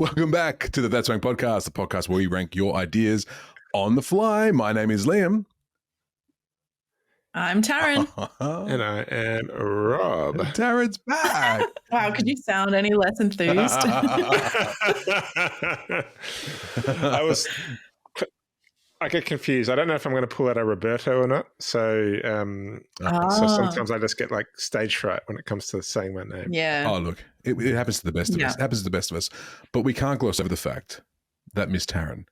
Welcome back to the That's Rank podcast, the podcast where we rank your ideas on the fly. My name is Liam. I'm Taryn. And I am Rob. Taryn's back. Wow, could you sound any less enthused? I get confused. I don't know if I'm going to pull out a Roberto or not. So sometimes I just get like stage fright when it comes to saying my name. Yeah. Oh, look, it happens to the best of us. It happens to the best of us. But we can't gloss over the fact that Miss Taryn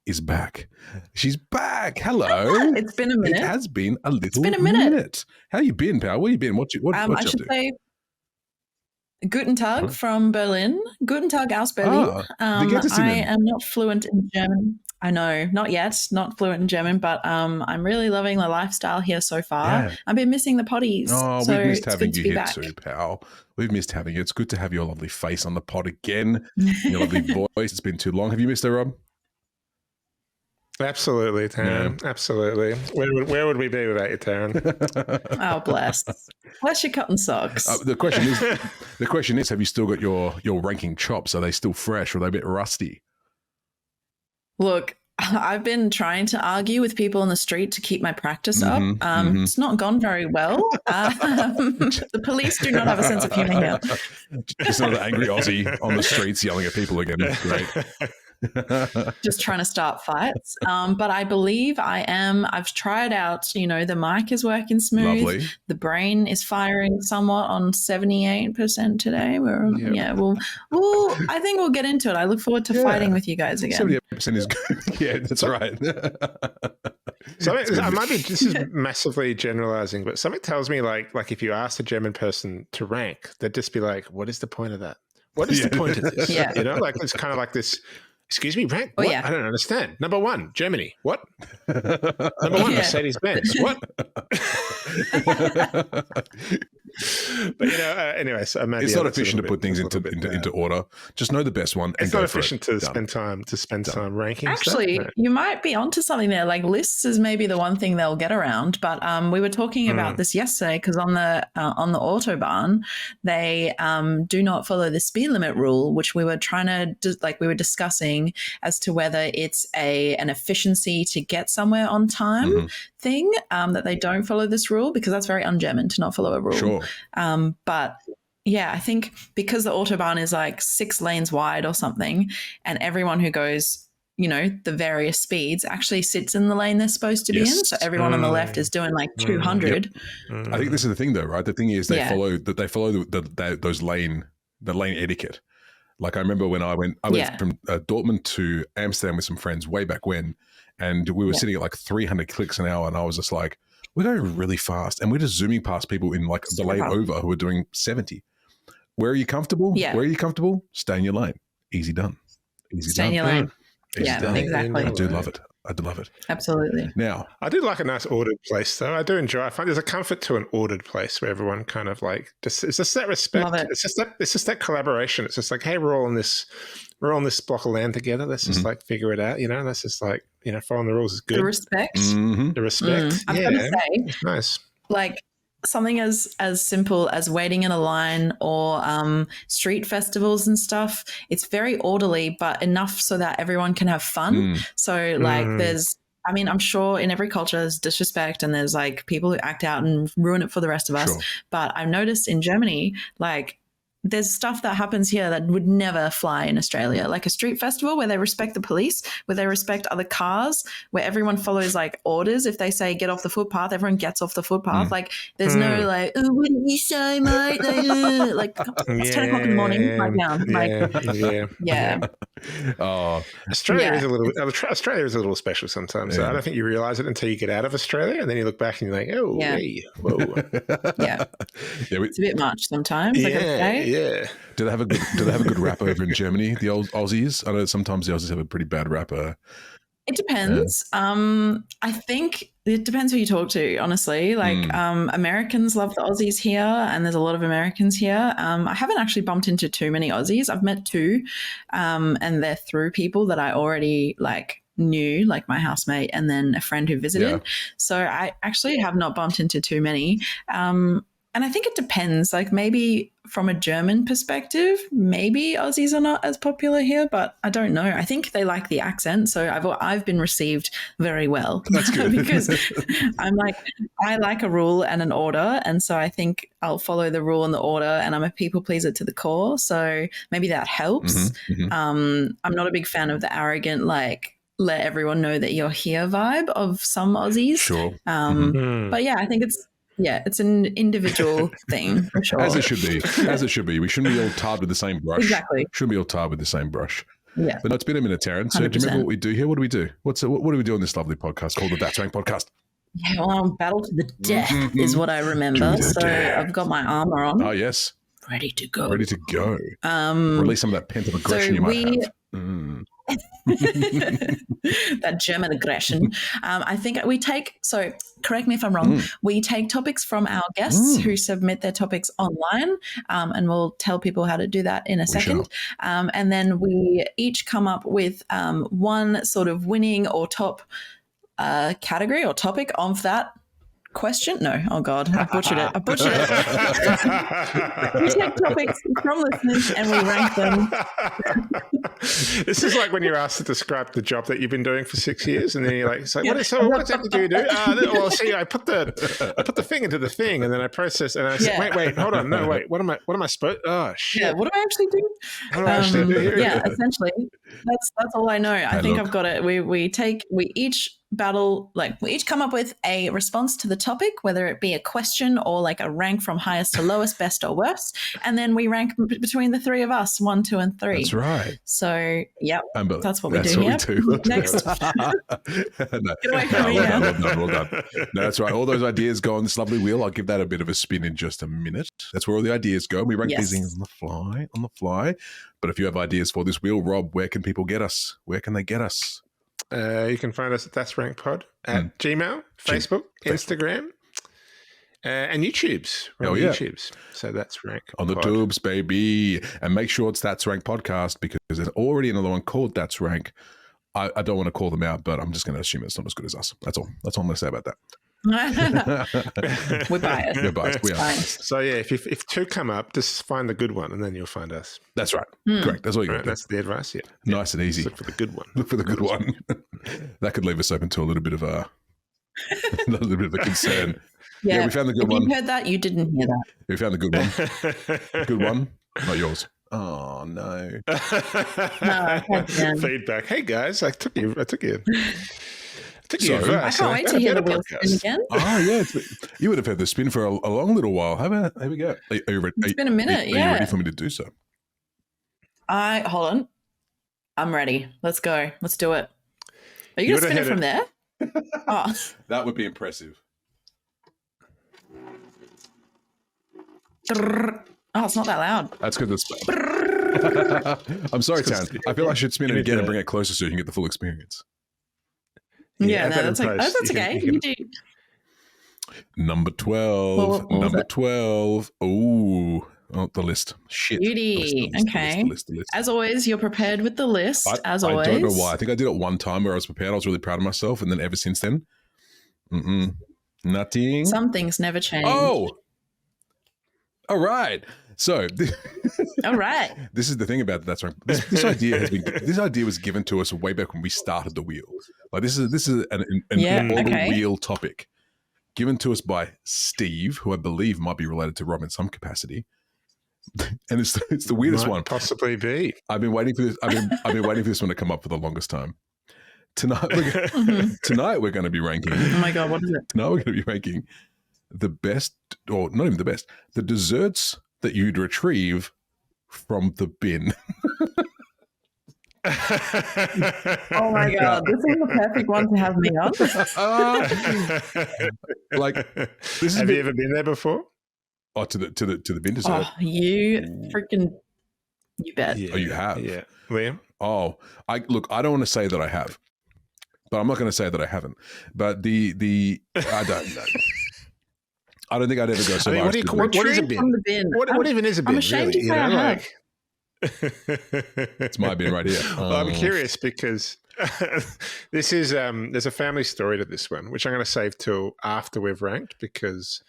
is back. She's back. Hello. It's been a minute. It has been a little It's been a minute. How you been, pal? Where you been? What you I should say Guten Tag from Berlin. Guten Tag aus Berlin. I am not fluent in German. I know, not yet, not fluent in German, but I'm really loving the lifestyle here so far. Yeah. I've been missing the potties. Oh, so we've missed having you here back. too, pal. We've missed having you. It's good to have your lovely face on the pod again. Your lovely voice. It's been too long. Have you missed her, Rob? Absolutely, Taryn. Yeah. Absolutely. Where would we be without you, Taryn? Oh, bless. Bless your cotton socks. The question is, have you still got your ranking chops? Are they still fresh or are they a bit rusty? Look, I've been trying to argue with people on the street to keep my practice up. It's not gone very well. The police do not have a sense of humor here. Just another angry Aussie on the streets yelling at people again. Great. Just trying to start fights. But I believe I've tried out, the mic is working smooth. Lovely. The brain is firing somewhat on 78% today. I think we'll get into it. I look forward to fighting with you guys again. 78% is good. Yeah, that's right. So this is massively generalizing, but something tells me like if you ask a German person to rank, they'd just be like, what is the point of that? What is the point of this? Yeah. It's kind of like this. Excuse me, rank? What? I don't understand. Number 1, Germany. What? Number 1, Mercedes-Benz. What? But anyways, maybe it's not efficient to put things into order. Just know the best one. It's not efficient to spend time ranking. Actually, you might be onto something there. Like lists is maybe the one thing they'll get around. But we were talking about this yesterday because on the autobahn they do not follow the speed limit rule, which we were we were discussing as to whether it's an efficiency to get somewhere on time thing that they don't follow this rule, because that's very un-German to not follow a rule. Sure. But yeah, I think because the autobahn is like 6 lanes wide or something, and everyone who goes, the various speeds actually sits in the lane they're supposed to be in. So everyone on the left is doing like 200. Yep. I think this is the thing though, right? The thing is they follow those lane etiquette. Like I remember when I went from Dortmund to Amsterdam with some friends way back when, and we were sitting at like 300 clicks an hour, and I was just like, we're going really fast, and we're just zooming past people in like the lane over who are doing 70. Where are you comfortable? Yeah. Where are you comfortable? Stay in your lane. Easy done. Stay in your lane. Easy done. Exactly. I do love it. Absolutely. Now, I do like a nice ordered place, though. I do enjoy. I find there's a comfort to an ordered place where everyone kind of like it's just that respect. Love it. It's just that collaboration. It's just like, hey, we're all on this block of land together. Let's just like figure it out. Let's just like following the rules is good. The respect. The respect. I'm gonna say, it's nice. Like something as simple as waiting in a line or street festivals and stuff. It's very orderly, but enough so that everyone can have fun. So like I'm sure in every culture there's disrespect and there's like people who act out and ruin it for the rest of us. Sure. But I've noticed in Germany, like there's stuff that happens here that would never fly in Australia, like a street festival where they respect the police, where they respect other cars, where everyone follows like orders. If they say get off the footpath, everyone gets off the footpath. Like there's no like, oh, what did you say, mate? Like it's 10 o'clock in the morning, lie down. Yeah. Oh, Australia is a little special sometimes. So I don't think you realize it until you get out of Australia, and then you look back and you're like, oh, hey, whoa. It's a bit much sometimes. Yeah. Do they have a good rap over in Germany, the old Aussies? I know sometimes the Aussies have a pretty bad rapper. It depends. I think it depends who you talk to, honestly. Like Americans love the Aussies here, and there's a lot of Americans here. I haven't actually bumped into too many Aussies. I've met 2, and they're through people that I already knew, like my housemate and then a friend who visited. So I actually have not bumped into too many. And I think it depends. Like maybe from a German perspective, maybe Aussies are not as popular here, but I don't know. I think they like the accent, so I've been received very well. That's good. Because I'm like, I like a rule and an order, and so I think I'll follow the rule and the order, and I'm a people pleaser to the core, so maybe that helps. I'm not a big fan of the arrogant, like, let everyone know that you're here vibe of some Aussies. Sure. But yeah, I think it's an individual thing for sure. As it should be. As it should be. We shouldn't be all tarred with the same brush. Exactly. Shouldn't be all tarred with the same brush. Yeah. But no, it's been a minute, Taryn. So 100%. do you remember what we do here? What do we do? What do we do on this lovely podcast called the That's Rank Podcast? Yeah, well, battle to the death is what I remember. So I've got my armor on. Oh, yes. Ready to go. Ready to go. Release some of that pent-up aggression you might have. That German aggression. I think we take, so correct me if I'm wrong, we take topics from our guests who submit their topics online, and we'll tell people how to do that in a second. And then we each come up with one sort of winning or top category or topic of that question. No, oh God, I butchered it. We take topics from listeners and we rank them. This is like when you're asked to describe the job that you've been doing for 6 years, and then you're like, what exactly do you do? Well, see, I put the thing into the thing, and then I process, and I say, wait, hold on, no, wait, what am I supposed? Oh shit! Yeah, what do I actually do? What do I actually do here? Yeah, essentially, that's all I know. I think I've got it. We each battle, like we each come up with a response to the topic, whether it be a question or like a rank from highest to lowest, best or worst, and then we rank between the three of us, 1, 2, and 3. That's right. So yeah, that's what we do here. Next. No. Get away from me now. Well done. No, that's right. All those ideas go on this lovely wheel. I'll give that a bit of a spin in just a minute. That's where all the ideas go. We rank these things on the fly. But if you have ideas for this wheel, Rob, where can people get us? Where can they get us? You can find us at thatsrankpod at Gmail, Facebook, Instagram, and YouTube's. YouTube's. So that's Rank on the tubes, baby. And make sure it's That's Rank Podcast, because there's already another one called That's Rank. I don't want to call them out, but I'm just going to assume it's not as good as us. That's all. That's all I'm going to say about that. We're biased. We're biased. We are biased. So yeah, if two come up, just find the good one, and then you'll find us. That's right. Correct. That's all you got to do. That's the advice. Yeah. Nice and easy. Look for the good one. Look for the good one. That could leave us open to a little bit of a concern. Yeah, we found the good one. If you heard that, you didn't hear that. We found the good one. Good one, not yours. Oh no. Feedback. Hey guys, I took you. I can't wait to hear the wheel spin again. Oh yeah, you would have had the spin for a long little while. How about? Here we go. Are you ready? It's been a minute. Are you ready for me to do so? Hold on. I'm ready. Let's go. Let's do it. Are you going to spin it from there? Oh, that would be impressive. Oh, it's not that loud. That's good. I'm sorry, Taryn. I feel I should spin it again and bring it closer so you can get the full experience. Yeah, no, that's okay. You do. Number 12. Number 12. Oh, the list. Shit. Beauty. Okay. The list. As always, you're prepared with the list. I don't know why. I think I did it one time where I was prepared. I was really proud of myself. And then ever since then, nothing. Some things never change. Oh. All right. So, all right. This is the thing about that's right. This idea was given to us way back when we started the wheel. Like this is an wheel topic given to us by Steve, who I believe might be related to Rob in some capacity. And it's the weirdest one. Possibly be. I've been waiting for this. I've been waiting for this one to come up for the longest time. Tonight we're going to be ranking. Oh my God, what is it? Tonight we're going to be ranking the best, or not even the best, the desserts that you'd retrieve from the bin. Oh my God, this is the perfect one to have me on. Have you ever been there before? Oh, to the bin dessert. Oh, you bet. Yeah, oh, you have? Yeah. Liam? Oh, I don't want to say that I have, but I'm not going to say that I haven't. But I don't know. I don't think I'd ever go so far. What is a bin? What even is a bin? I'm ashamed to say I have. It's my bin right here. Well, I'm curious because This is there's a family story to this one, which I'm going to save till after we've ranked, because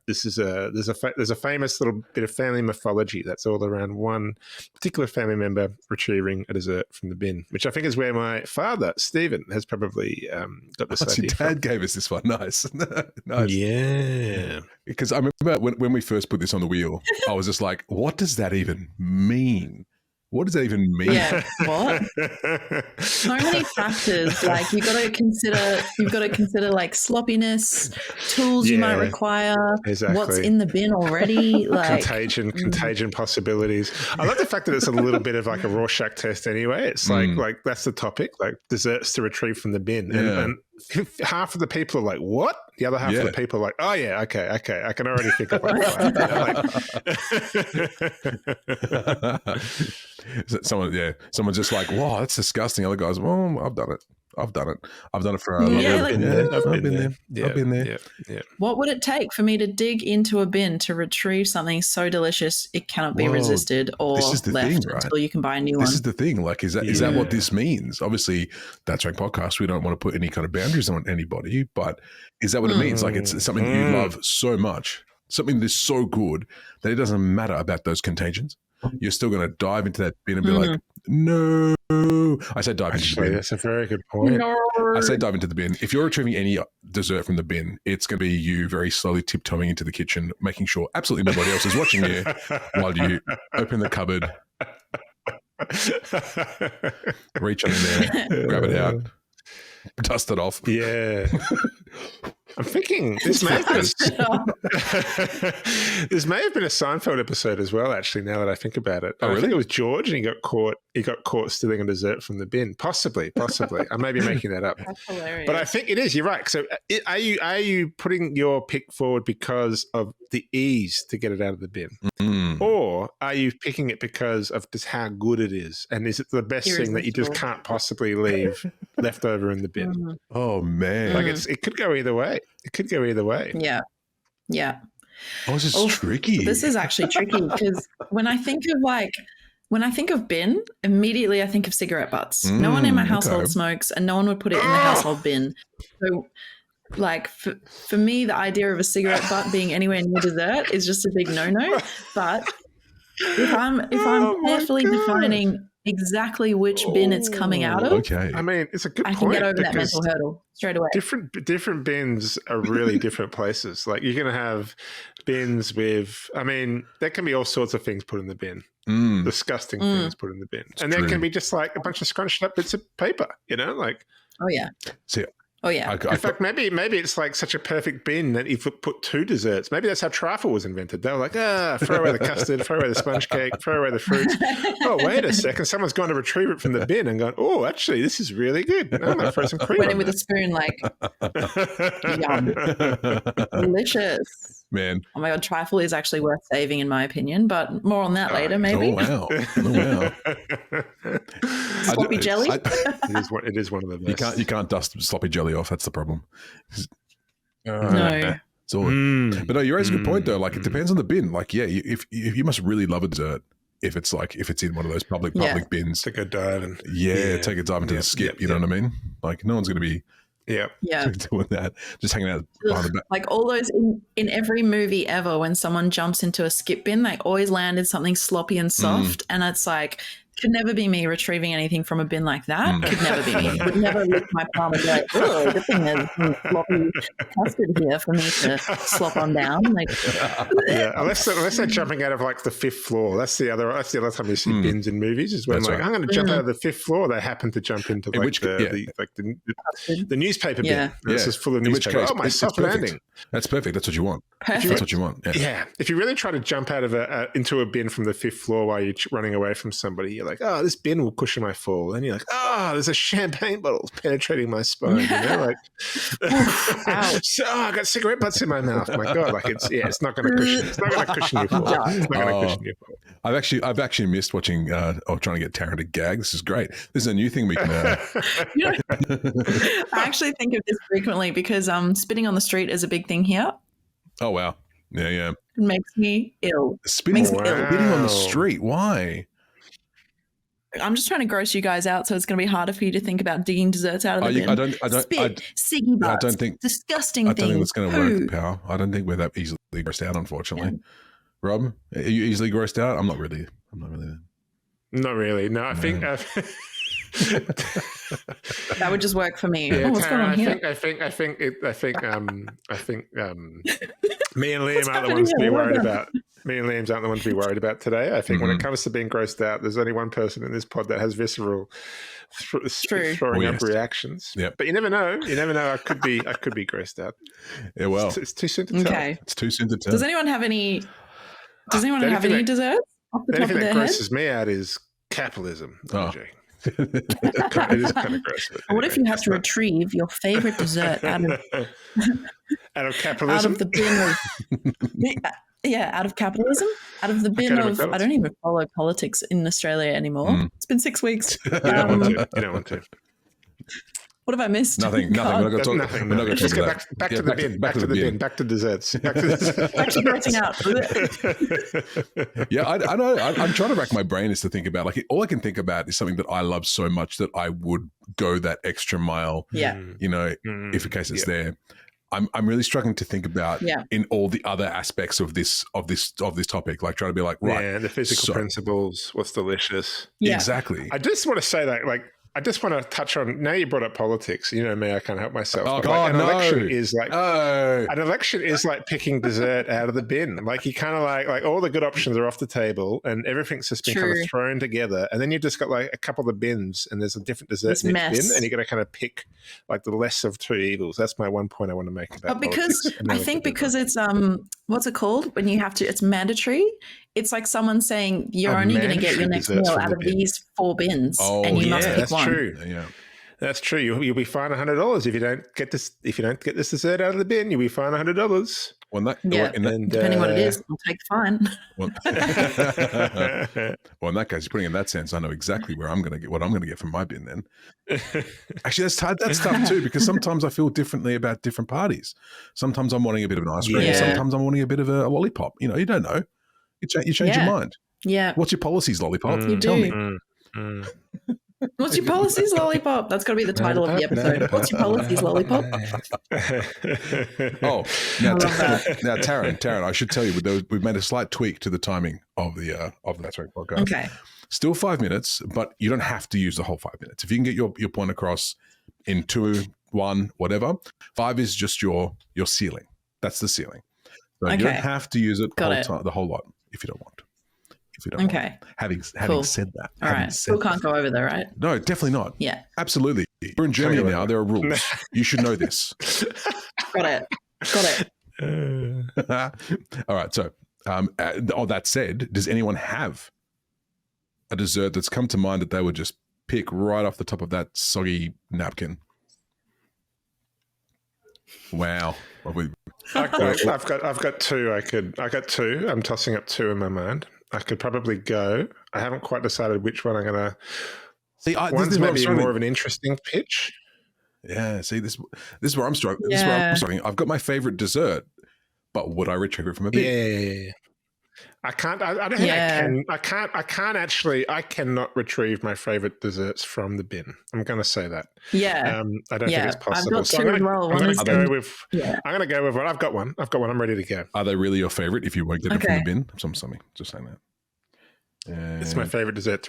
this is there's a famous little bit of family mythology that's all around one particular family member retrieving a dessert from the bin, which I think is where my father Stephen has probably got this idea. Your dad gave us this one. Nice. Nice. Yeah. Because I remember when we first put this on the wheel, I was just like, what does that even mean? What does that even mean? Yeah, what? So many factors. Like you've got to consider like sloppiness, tools you might require, what's in the bin already, like contagion possibilities. I love the fact that it's a little bit of like a Rorschach test anyway. It's like that's the topic, like desserts to retrieve from the bin. And half of the people are like, what? The other half of the people are like, oh yeah, okay. I can already think of it. Someone's just like, wow, that's disgusting. Other guys, well, I've done it. I've done it for a long time. I've been there. Yeah. What would it take for me to dig into a bin to retrieve something so delicious it cannot be resisted or left until you can buy a new one? This is the thing. Like, is that what this means? Obviously, That's Rank Podcast. We don't want to put any kind of boundaries on anybody, but is that what it means? Like, it's something that you love so much, something that is so good that it doesn't matter about those contagions. You're still going to dive into that bin and be like, no. I say dive into the bin. That's a very good point. No. I say dive into the bin. If you're retrieving any dessert from the bin, it's going to be you very slowly tiptoeing into the kitchen, making sure absolutely nobody else is watching you while you open the cupboard, reach in there, grab it out, dust it off. Yeah. I'm thinking this may have been a Seinfeld episode as well, actually, now that I think about it. Oh, really? I think it was George and he got caught stealing a dessert from the bin. Possibly. I may be making that up. That's hilarious. But I think it is. You're right. So are you putting your pick forward because of the ease to get it out of the bin? Or are you picking it because of just how good it is? And is it the best thing that you just can't possibly leave left over in the bin? Oh, man. Like it could go either way. Yeah. Oh, this is tricky. This is actually tricky because when I think of bin, immediately I think of cigarette butts. No one in my household smokes, and no one would put it in the household bin. So, like for me, the idea of a cigarette butt being anywhere near dessert is just a big no-no. But if I'm carefully defining exactly which bin it's coming out of, okay. I mean, it's a good point. I can get over that mental hurdle straight away. Different bins are really different places. Like you're going to have bins with, I mean, there can be all sorts of things put in the bin. Disgusting things put in the bin. It's and true. There can be just like a bunch of scrunched up bits of paper, like. Oh, yeah. See, Oh, yeah. In fact, maybe it's like such a perfect bin that if you put two desserts, maybe that's how trifle was invented. They were like, throw away the custard, throw away the sponge cake, throw away the fruits. Oh, wait a second. Someone's gone to retrieve it from the bin and gone, oh, actually, this is really good. I'm going to throw some cream Went on in with a spoon like, yum. Delicious. Man. Oh, my God. Trifle is actually worth saving, in my opinion, but more on that later, maybe. Oh, wow. Sloppy jelly? It is one of the best. You can't dust sloppy jelly off. That's the problem. No. It's all, but no, you raise a good point though. Like it depends on the bin. Like, yeah, if you must really love a dessert if it's in one of those public bins. Take a dive and take a dive into the skip. You know what I mean? Like no one's going to be doing that. Just hanging out behind the back. Like all those in every movie ever, when someone jumps into a skip bin, they always land in something sloppy and soft, and it's like. Could never be me retrieving anything from a bin like that. Could never be me. Would never lift my palm and be like, oh, good thing there's some sloppy custard here for me to slop on down. Like, unless they're jumping out of like the fifth floor. That's the other time you see bins in movies is when I'm going to jump out of the fifth floor. They happen to jump into the newspaper bin. This is full of newspaper. Oh, my soft landing. That's perfect. That's what you want. Perfect. That's what you want. Yeah. If you really try to jump out of into a bin from the fifth floor while you're running away from somebody, you're like, oh, this bin will cushion my fall. And you're like, oh, there's a champagne bottle penetrating my spine. Like, so, I got cigarette butts in my mouth. My God, like it's not going to cushion. It's not going to cushion your fall. It's not going to cushion your fall. I've actually missed watching or trying to get Taryn to gag. This is great. This is a new thing we can. I actually think of this frequently because spitting on the street is a big thing here. Oh wow, yeah. It makes me ill. Spitting on the street. Why? I'm just trying to gross you guys out, so it's going to be harder for you to think about digging desserts out of the bin. Spit, ciggy butts, disgusting things. I don't think that's going to work, pal. I don't think we're that easily grossed out, unfortunately. Yeah. Rob, are you easily grossed out? I'm not really. Not really. No, I think that would just work for me. Yeah, what's going on here? I think me and Liam aren't the ones to be worried about. Me and Liam's aren't the ones to be worried about today. I think when it comes to being grossed out, there's only one person in this pod that has visceral throwing up reactions. Yep. But you never know. I could be grossed out. Yeah, well, it's too soon to tell. Okay. It's too soon to tell. Does anyone have any desserts off the top of their head? The anything that grosses me out is capitalism. Oh. It is kind of gross. What if you had to retrieve your favorite dessert out of capitalism? Out of the bin of out of capitalism, out of the bin of. I don't even follow politics in Australia anymore. It's been 6 weeks. You don't want to. What have I missed? Nothing. We're not going to talk. Just go back to the bin. Back to the bin. Back to desserts. Back to grossing out. Yeah, I know. I'm trying to rack my brain as to think about. Like, all I can think about is something that I love so much that I would go that extra mile. Yeah. You know, if in case it's there. I'm really struggling to think about in all the other aspects of this topic. Like, trying to be like, right, the physical principles, what's delicious. Yeah. Exactly. I just want to say that, like, I just want to touch on, now you brought up politics, you know me, I can't help myself. An election is like picking dessert out of the bin. Like, you kind of like all the good options are off the table and everything's just been kind of thrown together. And then you've just got like a couple of bins and there's a different dessert in each bin and you got to kind of pick like the less of two evils. That's my one point I want to make about politics. Because it's, what's it called? When you have to, it's mandatory. It's like someone saying you're only going to get your next meal out of these 4 bins, and you must pick one. True. Yeah, that's true. You'll be fined $100 if you don't get this. If you don't get this dessert out of the bin, you'll be fined $100. Depending what it is, I'll take the fine. Well, in that case, putting it in that sense, I know exactly where I'm going to get what I'm going to get from my bin. Then, actually, that's tough too, because sometimes I feel differently about different parties. Sometimes I'm wanting a bit of an ice cream. Sometimes I'm wanting a bit of a lollipop. You know, you don't know. You change your mind. Yeah. What's your policies, lollipop? You Tell do. me. What's your policies, lollipop? That's got to be the title of the episode. What's your policies, lollipop? Now Taryn, I should tell you, we've made a slight tweak to the timing of the That's Right podcast. Okay. Still 5 minutes, but you don't have to use the whole 5 minutes. If you can get your point across in 2, 1, whatever, 5 is just your ceiling. That's the ceiling. So you don't have to use it the whole lot if you don't want to. Okay. Having said that. All right. Still can't go over there, right? No, definitely not. Yeah. Absolutely. We're in Germany now. There are rules. You should know this. Got it. All right. So, that said, does anyone have a dessert that's come to mind that they would just pick right off the top of that soggy napkin? Wow. I've got 2. I got 2. I'm tossing up 2 in my mind. I could probably go. I haven't quite decided which one I'm going to. See, one's maybe more of an interesting pitch. Yeah. See, this is where I'm struggling. This is where I'm struggling. I've got my favorite dessert, but would I retrieve it from a bin? Yeah. I can't. I don't think I can. I can't actually. I cannot retrieve my favorite desserts from the bin. I'm going to say that. Yeah. I don't think it's possible. I've got 2 as well. I'm going to go with one. I've got one. I'm ready to go. Are they really your favorite if you won't get it from the bin? I'm sorry. Just saying that. It's my favorite dessert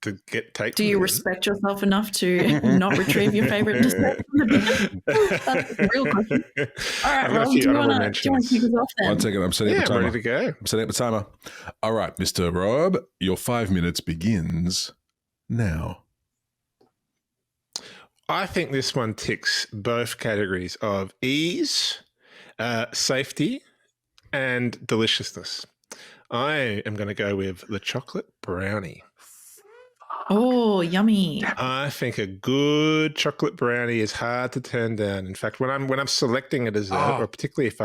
to take. Do you respect yourself enough to not retrieve your favorite dessert from the bin? That's a real question. All right, Rob, do you want to kick us off then? 1 second. I'm setting up the timer. I'm ready to go. I'm setting up the timer. All right, Mr. Rob, your 5 minutes begins now. I think this one ticks both categories of ease, safety, and deliciousness. I am going to go with the chocolate brownie. Oh, yummy! I think a good chocolate brownie is hard to turn down. In fact, when I'm selecting a dessert, or particularly if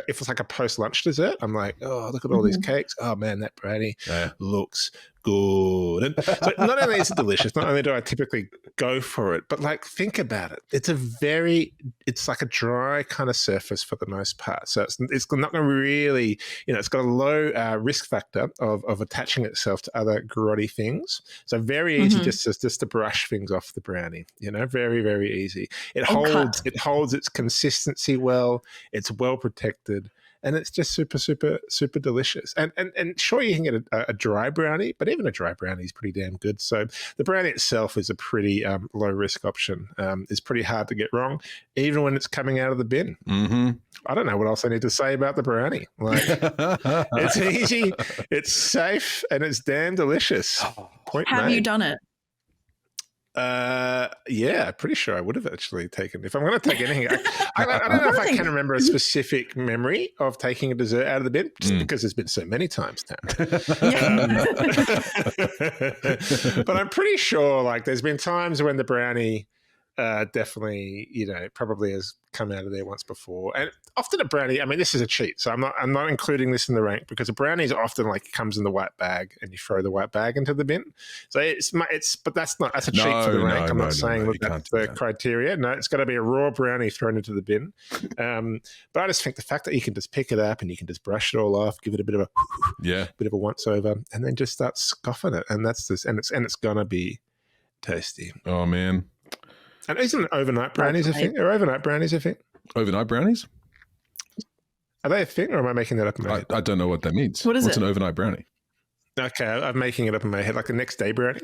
it's like a post lunch dessert, I'm like, oh, look at all these cakes. Oh man, that brownie looks good. And so not only is it delicious, not only do I typically go for it. But like, think about it. It's like a dry kind of surface for the most part. So it's not going to really, it's got a low risk factor of attaching itself to other grotty things. So very easy just to brush things off the brownie, very, very easy. It holds its consistency well. It's well protected. And it's just super, super, super delicious. And sure, you can get a dry brownie, but even a dry brownie is pretty damn good. So the brownie itself is a pretty low-risk option. It's pretty hard to get wrong, even when it's coming out of the bin. Mm-hmm. I don't know what else I need to say about the brownie. Like, it's easy, it's safe, and it's damn delicious. Have you done it? Yeah, pretty sure I would have actually taken. If I'm going to take anything, I don't know if I can remember a specific memory of taking a dessert out of the bin, just because there's been so many times now. But I'm pretty sure, like, there's been times when the brownie definitely, probably has come out of there once before. And often a brownie, I mean, this is a cheat, so I'm not including this in the rank, because a brownie is often like, it comes in the white bag and you throw the white bag into the bin. So but that's a cheat for the rank. I'm not saying that's the criteria. No, it's got to be a raw brownie thrown into the bin. But I just think the fact that you can just pick it up and you can just brush it all off, give it a bit of a once over, and then just start scoffing it, and it's gonna be tasty. Oh man. And isn't overnight brownies a thing? Are overnight brownies a thing? Overnight brownies? Are they a thing, or am I making that up in my head? I don't know what that means. What's an overnight brownie? Okay, I'm making it up in my head, like a next day brownie.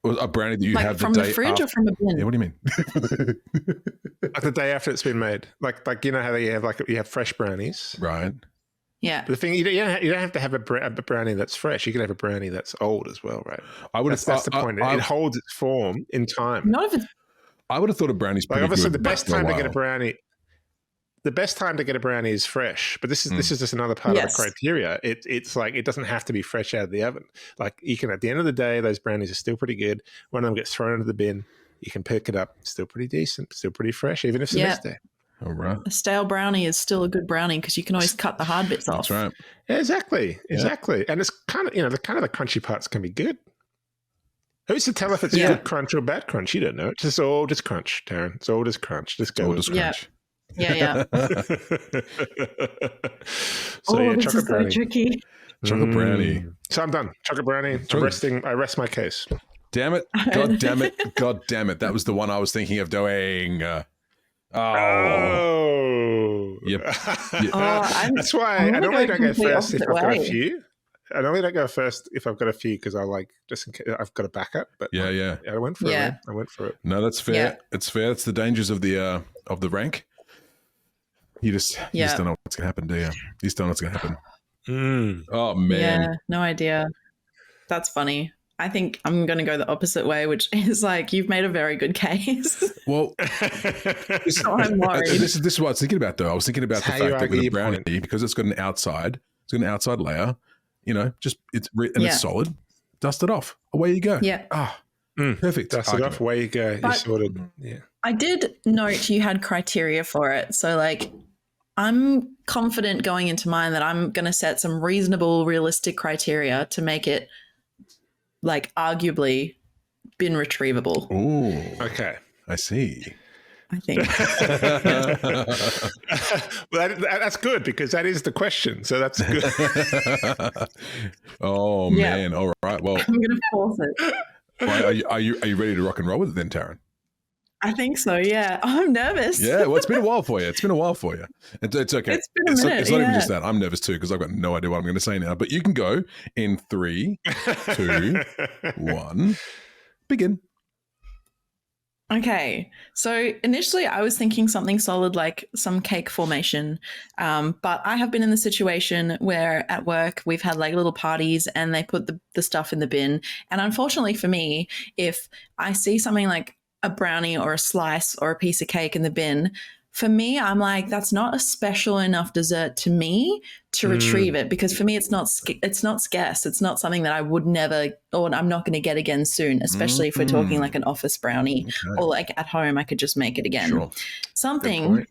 Or a brownie that you have from the the fridge after. or from a bin? Yeah, what do you mean? Like the day after it's been made. Like how you have fresh brownies, right? Yeah. But the thing, you don't have to have a brownie that's fresh. You can have a brownie that's old as well, right? That's the point. It holds its form in time. Not if it's. I would have thought a brownie's pretty obviously good. The best time to get a brownie is fresh. But this is just another part of the criteria. It's like, it doesn't have to be fresh out of the oven. Like, you can, at the end of the day, those brownies are still pretty good. One of them gets thrown into the bin. You can pick it up. Still pretty decent. Still pretty fresh, even if it's the next day. All right. A stale brownie is still a good brownie because you can always cut the hard bits off. That's right. Yeah, exactly. And it's kind of, the crunchy parts can be good. Who's to tell if it's good crunch or bad crunch? You don't know. It's just all just crunch, Taryn. It's all just crunch. Just go. Just crunch. Yeah. Chocolate is brownie. So tricky. Chocolate brownie. So I'm done. Chocolate brownie. I rest my case. Damn it. God damn it. God damn it. That was the one I was thinking of doing. Yep. That's why I normally don't go first if I've got a few. I normally don't go first if I've got a few, because I like, just in case I've got a backup. But I went for it. I went for it. No, that's fair. Yeah. It's fair. It's the dangers of the rank. You just don't know what's gonna happen, do you? You just don't know what's gonna happen. Oh man. Yeah, no idea. That's funny. I think I'm going to go the opposite way, which is like, you've made a very good case. Well, so I'm worried. This is what I was thinking about, though. I was thinking about the fact that with a brownie, because it's got an outside layer, it's solid. Dust it off. Away you go. Yeah. Perfect. Dust it off. Away you go. You're sorted. Yeah. I did note you had criteria for it. So like, I'm confident going into mine that I'm going to set some reasonable, realistic criteria to make it like arguably bin retrievable. Ooh. Okay. I see. I think. Well, that's good, because that is the question. So that's good. Oh, man. All right. Well, I'm going to force it. Well, are you ready to rock and roll with it then, Taryn? I think so, yeah. Oh, I'm nervous. Yeah, well, it's been a while for you. It's okay. It's been a minute, it's not even just that. I'm nervous too, because I've got no idea what I'm going to say now. But you can go in 3, 2, 1, begin. Okay. So initially I was thinking something solid like some cake formation. But I have been in the situation where at work we've had like little parties and they put the stuff in the bin. And unfortunately for me, if I see something like a brownie or a slice or a piece of cake in the bin, for me, I'm like, that's not a special enough dessert to me to retrieve it, because for me, it's not scarce. It's not something that I would never, or I'm not going to get again soon, especially if we're talking like an office brownie or like at home, I could just make it again. Sure. Something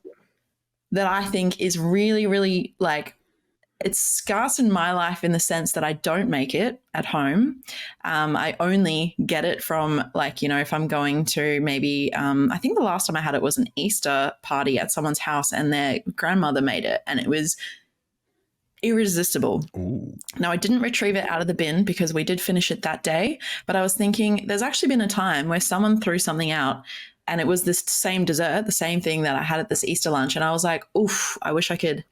that I think is really, really like it's scarce in my life in the sense that I don't make it at home. I only get it from like, you know, if I'm going to maybe, I think the last time I had it was an Easter party at someone's house and their grandmother made it and it was irresistible. Ooh. Now, I didn't retrieve it out of the bin because we did finish it that day, but I was thinking there's actually been a time where someone threw something out and it was this same dessert, the same thing that I had at this Easter lunch. And I was like, oof, I wish I could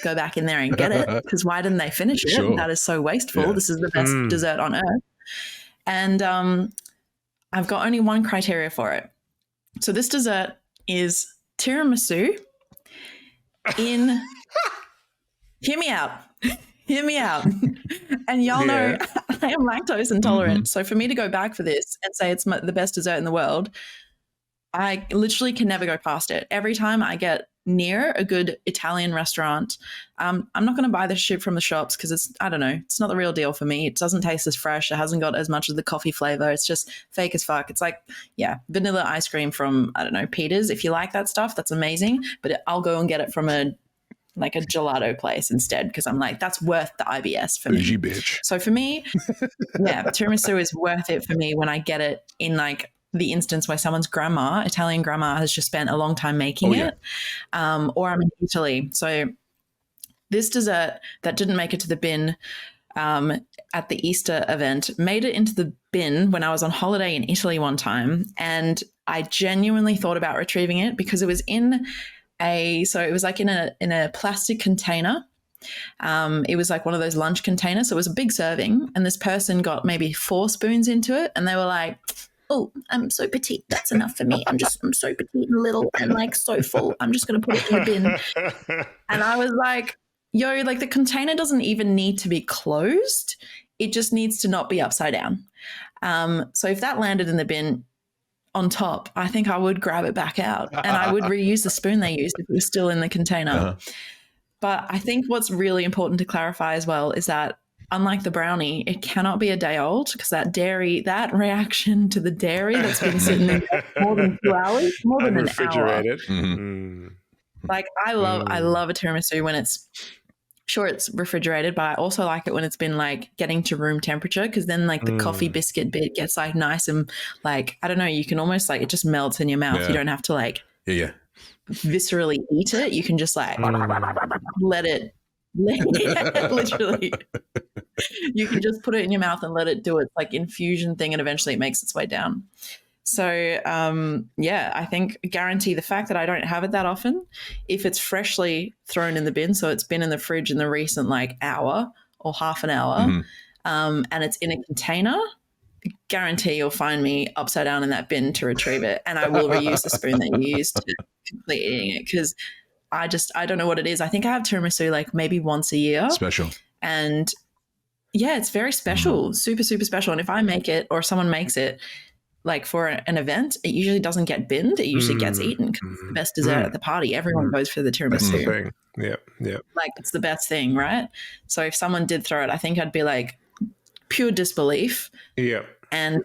go back in there and get it because why didn't they finish it? Sure. That is so wasteful. Yeah. This is the best dessert on earth. And I've got only one criteria for it. So this dessert is tiramisu in... Hear me out. Hear me out. And y'all know I am lactose intolerant. So for me to go back for this and say it's the best dessert in the world, I literally can never go past it. Every time I get near a good Italian restaurant, I'm not going to buy this shit from the shops because it's, I don't know, it's not the real deal for me. It doesn't taste as fresh. It hasn't got as much of the coffee flavor. It's just fake as fuck. It's like, yeah, vanilla ice cream from, I don't know, Peter's. If you like that stuff, that's amazing. But I'll go and get it from a gelato place instead because I'm like, that's worth the IBS for me. Bougie bitch. So for me, yeah, tiramisu is worth it for me when I get it in like the instance where someone's grandma, Italian grandma, has just spent a long time making it, or I'm in Italy. So this dessert that didn't make it to the bin at the Easter event made it into the bin when I was on holiday in Italy one time, and I genuinely thought about retrieving it because it was in it was like in a plastic container. It was like one of those lunch containers. So it was a big serving, and this person got maybe 4 spoons into it, and they were like, oh, I'm so petite. That's enough for me. I'm so petite and little and like so full. I'm just going to put it in the bin. And I was like, yo, like the container doesn't even need to be closed. It just needs to not be upside down. So if that landed in the bin on top, I think I would grab it back out and I would reuse the spoon they used if it was still in the container. Uh-huh. But I think what's really important to clarify as well is that unlike the brownie, it cannot be a day old because that reaction to the dairy that's been sitting there more than 2 hours, more than an hour. Mm-hmm. Like I love a tiramisu when it's refrigerated, but I also like it when it's been like getting to room temperature because then like the coffee biscuit bit gets like nice and like, I don't know, you can almost like it just melts in your mouth. Yeah. You don't have to like viscerally eat it. You can just like let it literally you can just put it in your mouth and let it do its like infusion thing and eventually it makes its way down. So I think guarantee the fact that I don't have it that often, if it's freshly thrown in the bin, so it's been in the fridge in the recent like hour or half an hour, and it's in a container, guarantee you'll find me upside down in that bin to retrieve it, and I will reuse the spoon that you used to complete eating it because I don't know what it is. I think I have tiramisu like maybe once a year. Special. And yeah, it's very special, super, super special. And if I make it or someone makes it like for an event, it usually doesn't get binned. It usually gets eaten because it's the best dessert at the party. Everyone goes for the tiramisu. Yeah. Like it's the best thing, right? So if someone did throw it, I think I'd be like pure disbelief. Yeah. And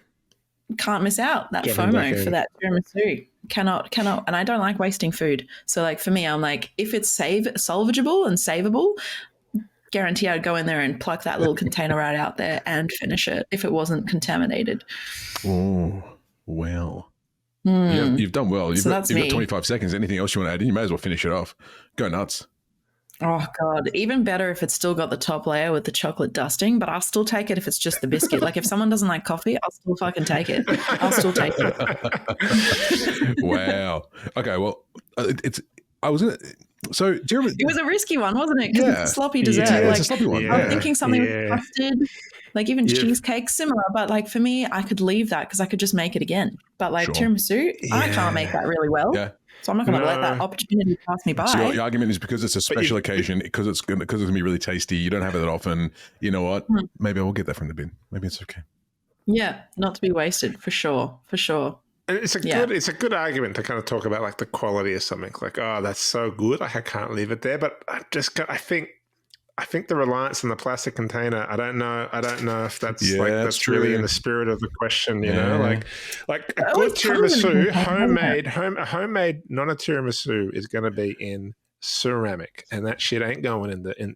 can't miss out that FOMO for that tiramisu. Cannot. And I don't like wasting food. So like for me, I'm like, if it's salvageable and savable, guarantee I'd go in there and pluck that little container right out there and finish it if it wasn't contaminated. Oh, well. You've done well. You've got 25 seconds. Anything else you want to add in? You may as well finish it off. Go nuts. Oh, God. Even better if it's still got the top layer with the chocolate dusting, but I'll still take it if it's just the biscuit. Like if someone doesn't like coffee, I'll still fucking take it. I'll still take it. Wow. Okay, well, so do you remember? It was a risky one, wasn't it? Because it's a sloppy dessert. It's a sloppy one. I'm thinking something with custard, like even cheesecake, similar. But like for me, I could leave that because I could just make it again. But like tiramisu, I can't make that really well. Yeah. So I'm not going to let that opportunity pass me by. So your argument is because it's a special occasion, because it's going to be really tasty. You don't have it that often. You know what? Maybe I will get that from the bin. Maybe it's okay. Yeah, not to be wasted for sure. And it's a good argument to kind of talk about like the quality of something. Like, oh, that's so good, like I can't leave it there. But I think the reliance on the plastic container. I don't know if that's that's really in the spirit of the question. You know, like a good tiramisu, homemade, not a tiramisu, is going to be in ceramic, and that shit ain't going in the bin.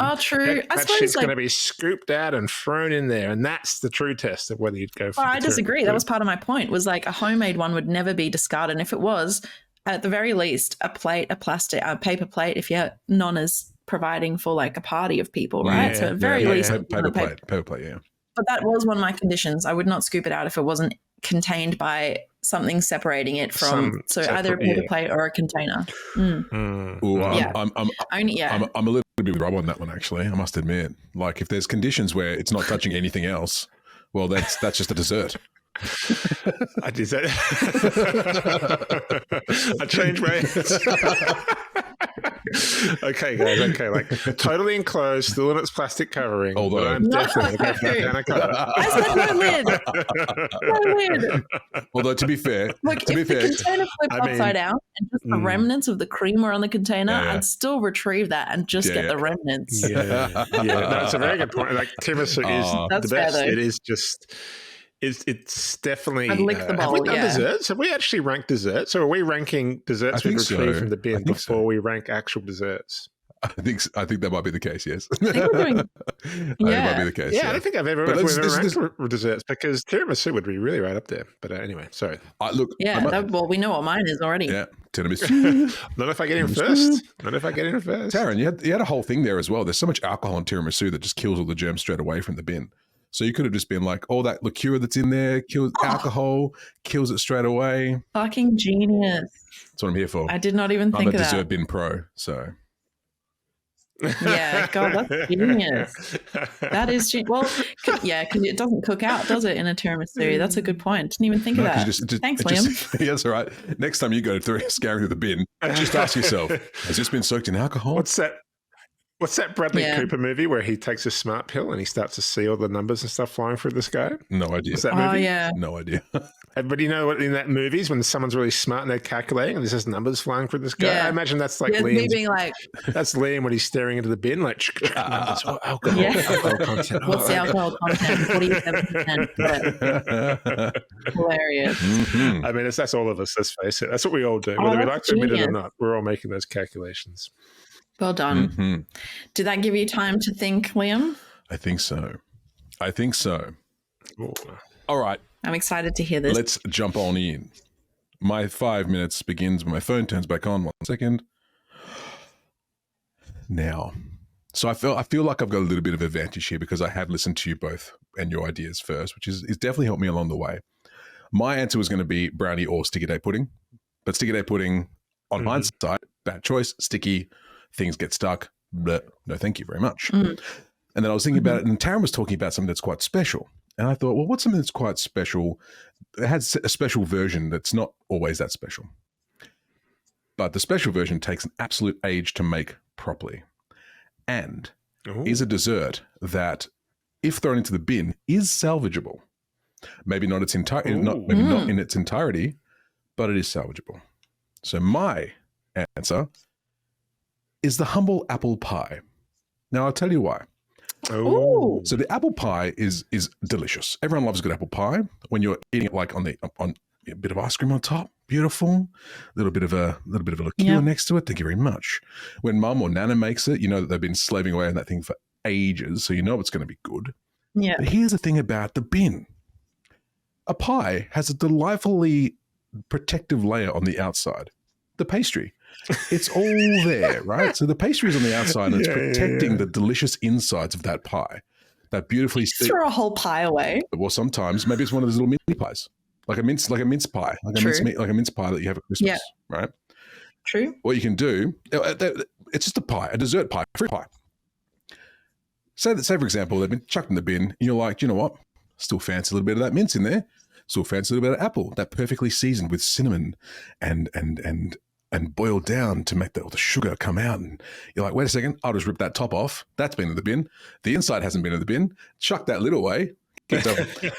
Oh, true. That shit's going to be scooped out and thrown in there, and that's the true test of whether you'd go for. I disagree. That was part of my point. Was like a homemade one would never be discarded, and if it was, at the very least, a paper plate. If your nonna's providing for like a party of people, right? So at very least, paper plate. Yeah. But that was one of my conditions. I would not scoop it out if it wasn't contained by something separating it from either a paper plate or a container. I'm a little bit rub on that one, actually. I must admit, like if there's conditions where it's not touching anything else, well, that's just a dessert. I did that. I changed my answer. Okay, guys. Okay, like totally enclosed, still in its plastic covering. Although I'm definitely going to cut. I said no lid. Although to be fair, look, if the container flipped upside down and just the remnants of the cream were on the container, I'd still retrieve that and just get the remnants. Yeah. No, it's a very good point. Like tiramisu is the best. It is just. It's definitely. I'd lick the bowl. Have we done desserts? Have we actually ranked desserts? Or are we ranking desserts we retrieve from the bin before we rank actual desserts? I think that might be the case. Yes. I think we're doing. That might be the case. Yeah, I don't think I've ever ranked desserts because tiramisu would be really right up there. But anyway, sorry. Look. Yeah. Well, we know what mine is already. Yeah, tiramisu. Not if I get in first. Taryn, you had a whole thing there as well. There's so much alcohol in tiramisu that just kills all the germs straight away from the bin. So you could have just been like, oh, that liqueur that's in there kills alcohol, kills it straight away. Fucking genius. That's what I'm here for. I did not even think of that. I'm a dessert bin pro, so. Yeah, God, that's genius. That is genius. Well, yeah, because it doesn't cook out, does it, in a tiramisu? That's a good point. Didn't even think of that. Thanks, Liam. Yeah, that's all right. Next time you go scouring through the bin, just ask yourself, has this been soaked in alcohol? What's that Bradley Cooper movie where he takes a smart pill and he starts to see all the numbers and stuff flying through the sky? No idea. What's that movie? Oh, yeah. No idea. But you know what, in that movie is when someone's really smart and they're calculating and there's just numbers flying through the sky? Yeah. I imagine that's like Liam. Being like, that's Liam when he's staring into the bin, like, numbers, alcohol, alcohol content. What's the alcohol content? 47%. Hilarious. Mm-hmm. I mean, that's all of us, let's face it. That's what we all do. Whether we like to admit it or not, we're all making those calculations. Well done. Mm-hmm. Did that give you time to think, Liam? I think so. Ooh. All right. I'm excited to hear this. Let's jump on in. My 5 minutes begins when my phone turns back on. 1 second. Now, so I feel like I've got a little bit of advantage here because I have listened to you both and your ideas first, which is definitely helped me along the way. My answer was going to be brownie or sticky day pudding, but sticky day pudding, on hindsight, bad choice, sticky. Things get stuck. Bleh, no, thank you very much. And then I was thinking about it, and Taryn was talking about something that's quite special. And I thought, well, what's something that's quite special? It has a special version that's not always that special. But the special version takes an absolute age to make properly. And is a dessert that, if thrown into the bin, is salvageable. Maybe not its not in its entirety, but it is salvageable. So my answer is the humble apple pie. Now, I'll tell you why. Oh. So the apple pie is delicious. Everyone loves a good apple pie. When you're eating it like on a bit of ice cream on top, beautiful. A little bit of a liqueur next to it. Thank you very much. When Mum or Nana makes it, you know that they've been slaving away on that thing for ages, so you know it's going to be good. Yeah. But here's the thing about the bin. A pie has a delightfully protective layer on the outside. The pastry. It's all there, right? So the pastry is on the outside and it's protecting the delicious insides of that pie. That beautifully throw a whole pie away. Well, sometimes maybe it's one of those little mini pies, like a mince pie, like a mince pie that you have at Christmas, right? True. What you can do, it's just a pie, a dessert pie, a fruit pie. Say for example, they've been chucked in the bin, and you're like, you know what? Still fancy a little bit of that mince in there. Still fancy a little bit of apple, that perfectly seasoned with cinnamon and boiled down to make all the sugar come out. And you're like, wait a second, I'll just rip that top off. That's been in the bin. The inside hasn't been in the bin. Chuck that lid away. Get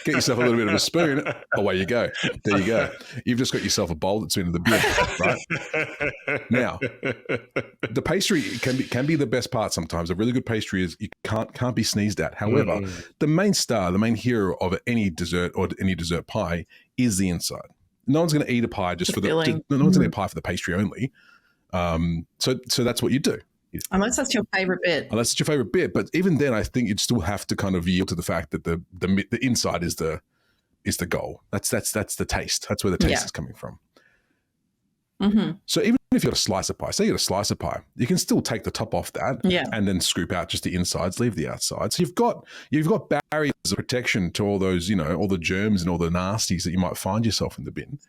yourself a little bit of a spoon. Away you go. There you go. You've just got yourself a bowl that's been in the bin, right? Now, the pastry can be the best part sometimes. A really good pastry is you can't be sneezed at. However, the main star, the main hero of any dessert or any dessert pie is the inside. No one's going to eat a pie just for no one's going to eat a pie for the pastry only. So that's what you do. Unless that's your favorite bit. Unless it's your favorite bit, but even then, I think you'd still have to kind of yield to the fact that the inside is the goal. That's the taste. That's where the taste is coming from. Mm-hmm. So even if you got a slice of pie, say you got a slice of pie, you can still take the top off that and then scoop out just the insides, leave the outside. So you've got barriers of protection to all those, all the germs and all the nasties that you might find yourself in the bin.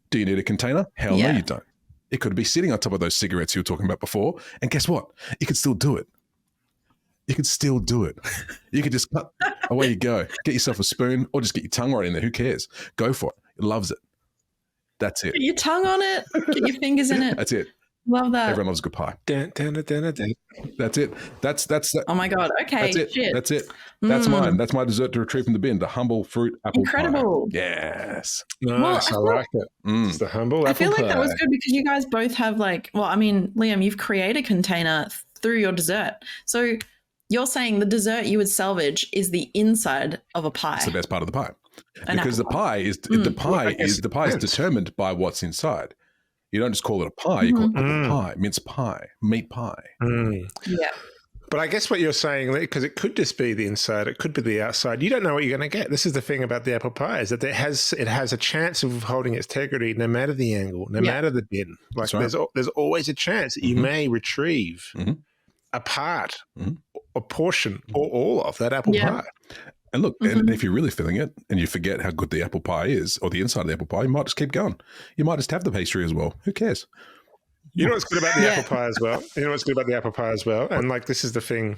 Do you need a container? Hell no, you don't. It could be sitting on top of those cigarettes you were talking about before. And guess what? You could still do it. You could still do it. You could just cut. Away you go. Get yourself a spoon or just get your tongue right in there. Who cares? Go for it. It loves it. That's it. Get your tongue on it. Get your fingers in it. That's it. Love that. Everyone loves good pie. That's it. That's oh my God. Okay. That's it. Shit. That's it. That's mine. That's my dessert to retrieve from the bin. The humble fruit apple Incredible. pie. Yes. Nice. I like it. It's the humble apple pie. I feel like that was good because you guys both have Liam, you've created a container through your dessert. So you're saying the dessert you would salvage is the inside of a pie. It's the best part of the pie. Because the pie is determined by what's inside. You don't just call it a pie, you call it apple pie, mince pie, meat pie. Yeah. But I guess what you're saying, because it could just be the inside, it could be the outside. You don't know what you're going to get. This is the thing about the apple pie, is that it has a chance of holding its integrity no matter the angle, no matter the bin. Like there's always a chance that you may retrieve a part, a portion, or all of that apple pie. And look, and if you're really feeling it and you forget how good the apple pie is or the inside of the apple pie, you might just keep going. You might just have the pastry as well. Who cares? You know what's good about the apple pie as well? And this is the thing.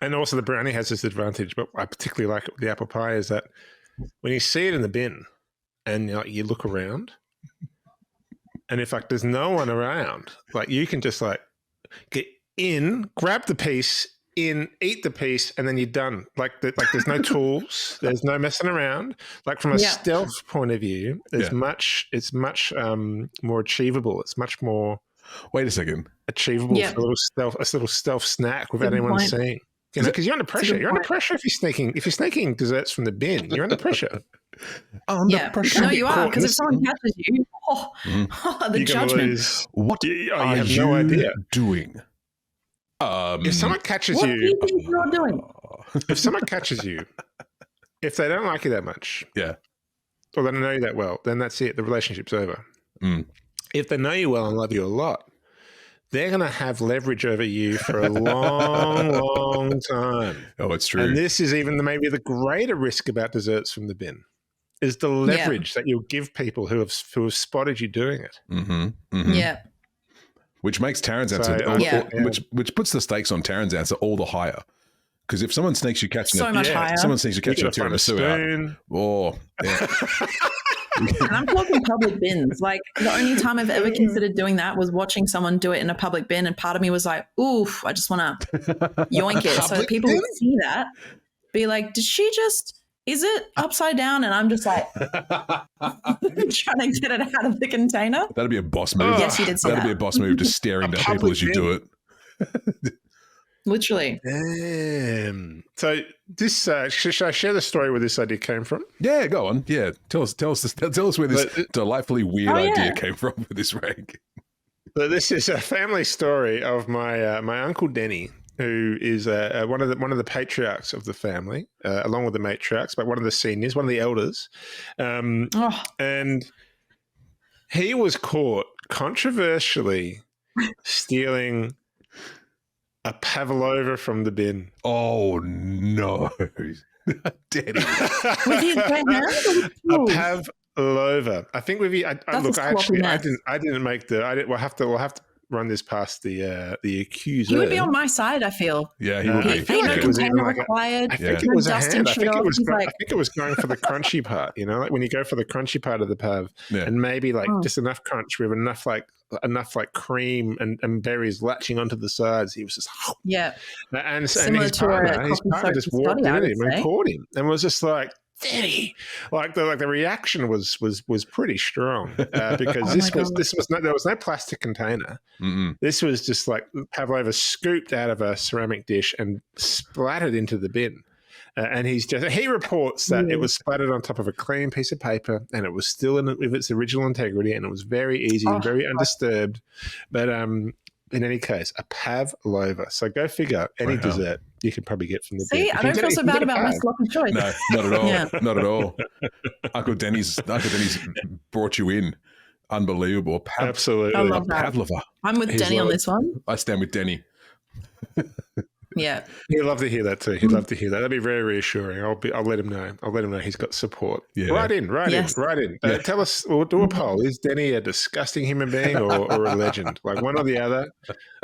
And also the brownie has this advantage, but I particularly like it with the apple pie is that when you see it in the bin and you look around and if there's no one around, you can just get in, grab the piece, eat the piece, and then you're done. There's no tools, there's no messing around. From a stealth point of view, it's much more achievable. It's much more. Wait a second. Achievable for a little stealth snack without anyone seeing. Because you're under pressure. You're under pressure if you're sneaking desserts from the bin. You're under pressure. Under pressure. No, you are, because if someone catches you, the judgment. What are you no idea doing? If someone catches what do you think you're doing? If someone catches you, if they don't like you that much, or they don't know you that well, then that's it. The relationship's over. If they know you well and love you a lot, they're going to have leverage over you for a long, long time. Oh, it's true. And this is even maybe the greater risk about desserts from the bin, is the leverage that you'll give people who have spotted you doing it. Yeah. Which makes Taryn's answer, which puts the stakes on Taryn's answer all the higher. Because if someone sneaks you catching someone sneaks you catching a tiramisu out. And I'm talking public bins. The only time I've ever considered doing that was watching someone do it in a public bin, and part of me was like, oof, I just want to yoink it. So people would see that, be like, did she just... Is it upside down? And I'm just trying to get it out of the container. That'd be a boss move. Yes, you did say That'd be a boss move, just staring at people as you do it. Literally. Damn. So this, should I share the story where this idea came from? Yeah, go on. Yeah, tell us where this delightfully weird idea came from for this rank. So this is a family story of my uncle Denny, who is one of the patriarchs of the family, along with the matriarchs, but one of the seniors, one of the elders. And he was caught controversially stealing a pavlova from the bin. Oh, no. Denny. A pavlova. I think with you, I didn't make we'll have to run this past the accuser. He would be on my side, I feel. Yeah, he would be. I think it was a hand. I think it was going for the crunchy part, when you go for the crunchy part of the pav, and maybe just enough crunch with enough cream and berries latching onto the sides. He was just and his partner just walked in at him and caught him and was just like, Daddy, the reaction was pretty strong because there was no plastic container. This was just pavlova scooped out of a ceramic dish and splattered into the bin. And he reports that it was splattered on top of a clean piece of paper, and it was still with its original integrity, and it was very easy and very undisturbed. But in any case, a pavlova. So go figure. Any dessert you can probably get from the bin. I don't feel so bad about my sloppy choice. No, not at all. Not at all. Uncle Denny's brought you in. Unbelievable. Absolutely. I love that. Pavlova. I'm with Denny on this one. I stand with Denny. Yeah. He'd love to hear that too. He'd love to hear that. That'd be very reassuring. I'll let him know. I'll let him know he's got support. Yeah. Right in. Yeah. Tell us, we'll do a poll. Is Denny a disgusting human being or a legend? Like one or the other.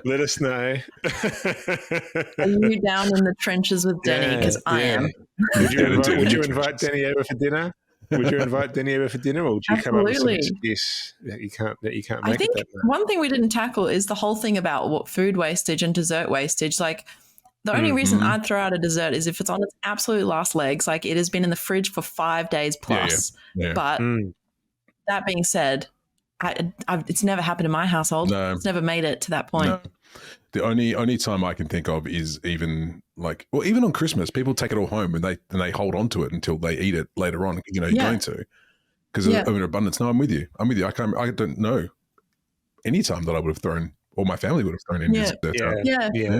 Let us know. Are you down in the trenches with Denny? Because I am. Would you invite Denny over for dinner? Would you invite Denny over for dinner, or would you come up with some excuse that you can't make it? I think one thing we didn't tackle is the whole thing about what food wastage and dessert wastage. Like the only reason I'd throw out a dessert is if it's on its absolute last legs, like it has been in the fridge for 5 days plus. Yeah. But that being said, it's never happened in my household. No. It's never made it to that point. No. The only time I can think of is even on Christmas, people take it all home and they hold on to it until they eat it later on. You're going to, because of an abundance. No, I'm with you. I don't know any time that I would have thrown, or my family would have thrown in. Yeah.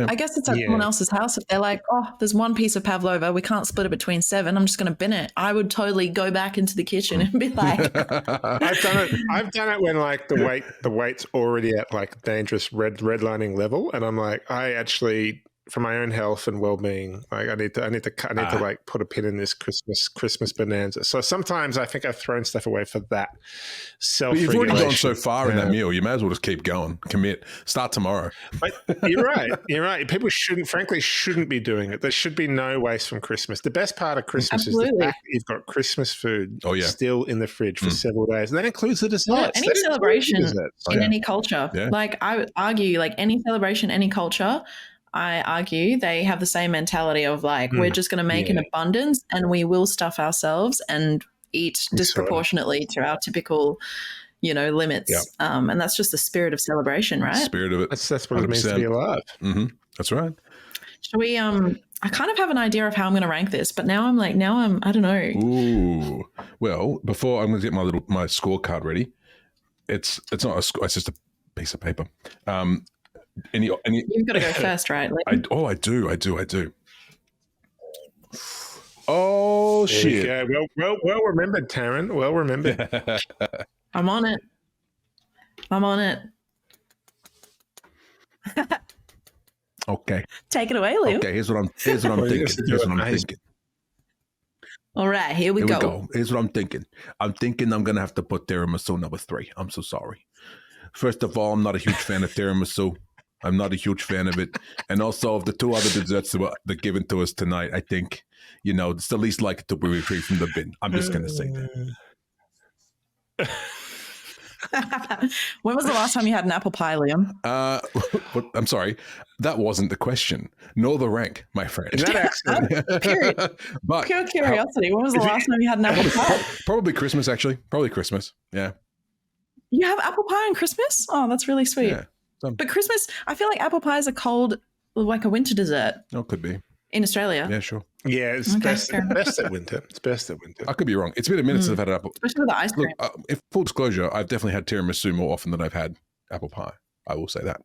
I guess it's at someone else's house. If they're like, oh, there's one piece of pavlova, we can't split it between 7. I'm just going to bin it. I would totally go back into the kitchen and be like, I've done it when like the weight's already at like dangerous redlining level, and I'm like, I actually, for my own health and well-being, like I need to like put a pin in this Christmas bonanza. So sometimes I think I've thrown stuff away for that self-regulation. But you've already gone so far in that meal, you may as well just keep going. Commit. Start tomorrow. You're right. People shouldn't be doing it. There should be no waste from Christmas. The best part of Christmas is the fact that you've got Christmas food still in the fridge for several days, and that includes the desserts. Any celebration in any culture, like I would argue, like any celebration, any culture, I argue they have the same mentality of like, we're just going to make an abundance and we will stuff ourselves and eat disproportionately to our typical, limits. Yep. And that's just the spirit of celebration, right? Spirit of it. That's what 100%. It means to be alive. Mm-hmm. That's right. Shall we, I kind of have an idea of how I'm going to rank this, but now I'm I don't know. Ooh. Well, before I'm going to get my scorecard ready, it's not a score, it's just a piece of paper. Any You've got to go first, right? I do. Oh, shit. Well remembered, Taryn. Well remembered. I'm on it. Okay. Take it away, Lou. Okay, here's what I'm thinking. All right, here we go. Here's what I'm thinking. I'm thinking I'm going to have to put tiramisu number 3. I'm so sorry. First of all, I'm not a huge fan of tiramisu. I'm not a huge fan of it. And also of the 2 other desserts that were given to us tonight, I think, it's the least likely to be retrieved from the bin. I'm just going to say that. When was the last time you had an apple pie, Liam? I'm sorry. That wasn't the question, nor the rank, my friend. In that accent. Period. But pure curiosity. When was the last time you had an apple pie? Probably Christmas, actually. Probably Christmas. Yeah. You have apple pie on Christmas? Oh, that's really sweet. Yeah. But Christmas, I feel like apple pies are cold, like a winter dessert. Oh, could be. In Australia. Yeah, sure. Yeah, it's best at winter. It's best at winter. I could be wrong. It's been a minute since I've had an apple. Especially with the ice cream. Look, if full disclosure, I've definitely had tiramisu more often than I've had apple pie. I will say that.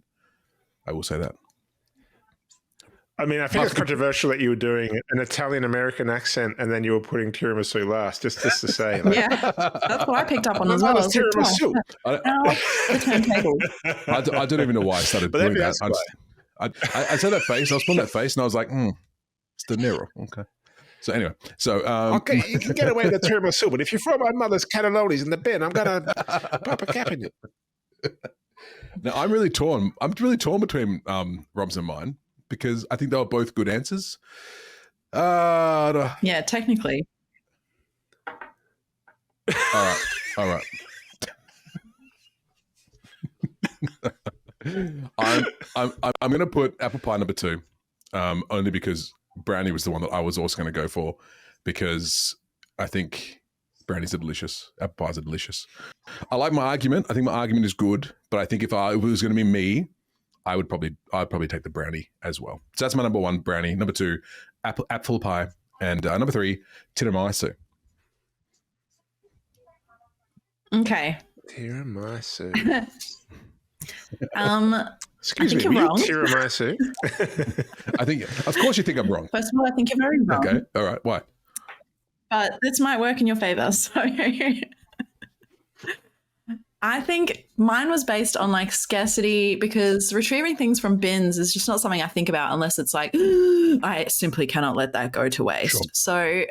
I mean, I think it's controversial that you were doing an Italian-American accent and then you were putting tiramisu last, just to say. Like, yeah, that's what I picked up on as well. Tiramisu. I don't even know why I started doing that. I said that face. I was putting that face and I was like, it's De Niro. Okay. So anyway, okay, you can get away with the tiramisu, but if you throw my mother's cannolis in the bin, I'm going to pop a cap in you. Now, I'm really torn. Between Rob's and mine, because I think they were both good answers. Yeah, technically. All right. I'm going to put apple pie number 2, only because brownie was the one that I was also going to go for, because I think brownies are delicious. Apple pies are delicious. I like my argument. I think my argument is good, but I think if it was going to be me, I'd probably take the brownie as well. So that's my number 1, brownie. Number 2, apple pie, And number 3, tiramisu. Okay. Tiramisu. Excuse me, you're wrong. Tiramisu. I think, of course, you think I'm wrong. First of all, I think you're very wrong. Okay, all right. Why? But this might work in your favor. So I think mine was based on like scarcity, because retrieving things from bins is just not something I think about unless it's like, I simply cannot let that go to waste. Sure. So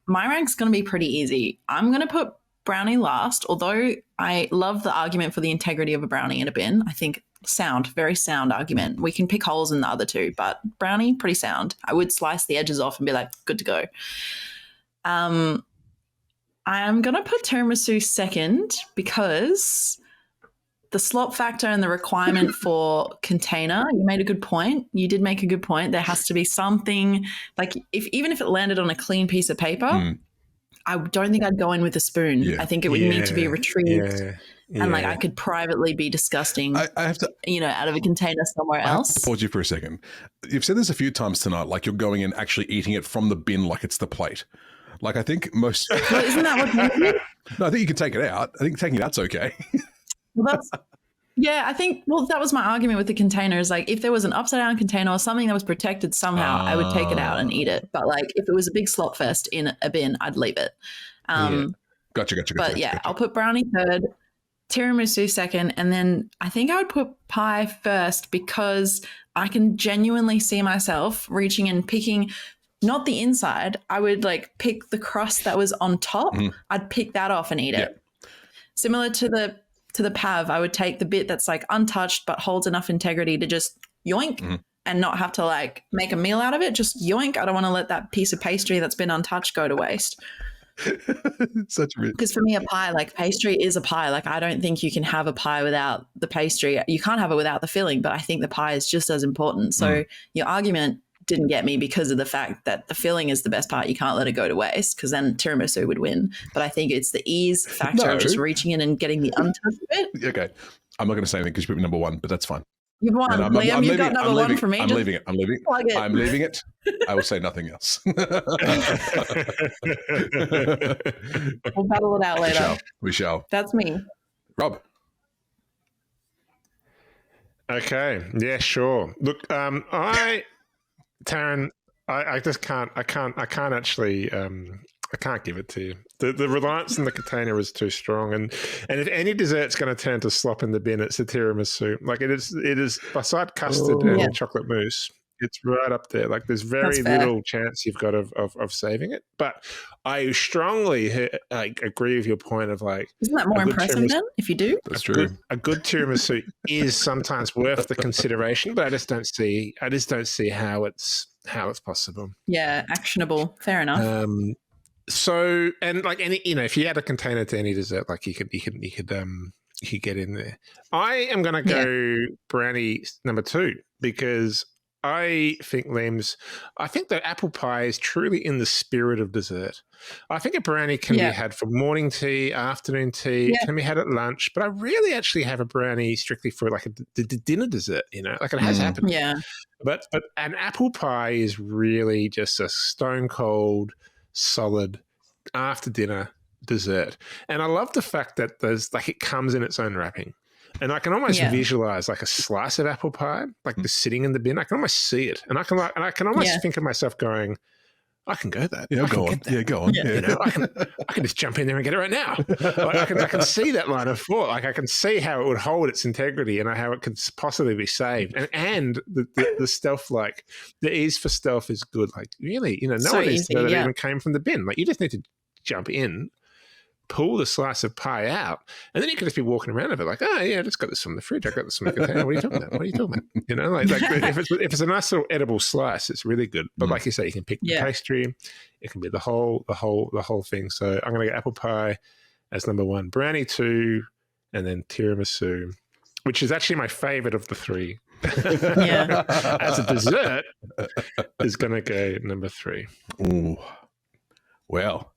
my rank's going to be pretty easy. I'm going to put brownie last, although I love the argument for the integrity of a brownie in a bin. I think very sound argument. We can pick holes in the other two, but brownie, pretty sound. I would slice the edges off and be like, good to go. I'm going to put tiramisu second because the slop factor and the requirement for container, you made a good point. You did make a good point. There has to be something, like even if it landed on a clean piece of paper, I don't think I'd go in with a spoon. Yeah. I think it would need to be retrieved. And like I could privately be disgusting, I have to, out of a container somewhere else. I have to pause you for a second. You've said this a few times tonight, like you're going and actually eating it from the bin like it's the plate. Like I think most... Well, isn't that what... No, I think you can take it out. I think taking it out's okay. Well, I think, that was my argument with the container is like if there was an upside down container or something that was protected somehow, I would take it out and eat it. But like if it was a big slop fest in a bin, I'd leave it. Gotcha. But I'll put brownie third, tiramisu second, and then I think I would put pie first because I can genuinely see myself reaching and picking... Not the inside. I would like pick the crust that was on top. I'd pick that off and eat it. Similar to the pav, I would take the bit that's like untouched but holds enough integrity to just yoink and not have to like make a meal out of it. Just yoink. I don't want to let that piece of pastry that's been untouched go to waste. Because for me, a pie, like pastry is a pie. Like I don't think you can have a pie without the pastry. You can't have it without the filling, but I think the pie is just as important. So your argument didn't get me because of the fact that the filling is the best part. You can't let it go to waste because then tiramisu would win. But I think it's the ease factor of just reaching in and getting the untouched bit. Okay. I'm not going to say anything because you put me number 1, but that's fine. You've won. Liam, you've got number 1 for me. I'm leaving it. I'm leaving it. I will say nothing else. We'll battle it out later. We shall. That's me. Rob. Okay. Yeah, sure. Look, Taryn, I just can't. I can't actually. I can't give it to you. The reliance on the container is too strong, and if any dessert's going to turn to slop in the bin, it's a tiramisu. Like it is beside custard and chocolate mousse. It's right up there. Like there's very little chance you've got of saving it. But I strongly agree with your point of like, isn't that more impressive then if you do? That's true. A good tiramisu is sometimes worth the consideration, but I just don't see how it's possible. Yeah, actionable. Fair enough. So and like any if you add a container to any dessert, like you could get in there. I am going to go brownie number 2 because I think the apple pie is truly in the spirit of dessert. I think a brownie can be had for morning tea, afternoon tea, can be had at lunch, but I really actually have a brownie strictly for like a dinner dessert, like it has happened. Yeah. But an apple pie is really just a stone cold, solid after dinner dessert. And I love the fact that it comes in its own wrapping. And I can almost visualize like a slice of apple pie, like just sitting in the bin. I can almost see it, and I can almost think of myself going, "I can go that. Yeah, go on. Yeah, go on. Yeah. I can just jump in there and get it right now. Like, I can see that line of thought. Like I can see how it would hold its integrity and how it could possibly be saved. And the stealth, like the ease for stealth is good. Like really, no one needs to know that it even came from the bin. Like you just need to jump in, pull the slice of pie out, and then you can just be walking around with it like, oh yeah, I just got this from the fridge. I got this from the container. What are you talking about? Like if it's a nice little edible slice, it's really good. But like you say, you can pick the pastry. It can be the whole thing. So I'm going to get apple pie as number 1, brownie 2, and then tiramisu, which is actually my favorite of the 3. As a dessert, is going to go number 3. Ooh, well.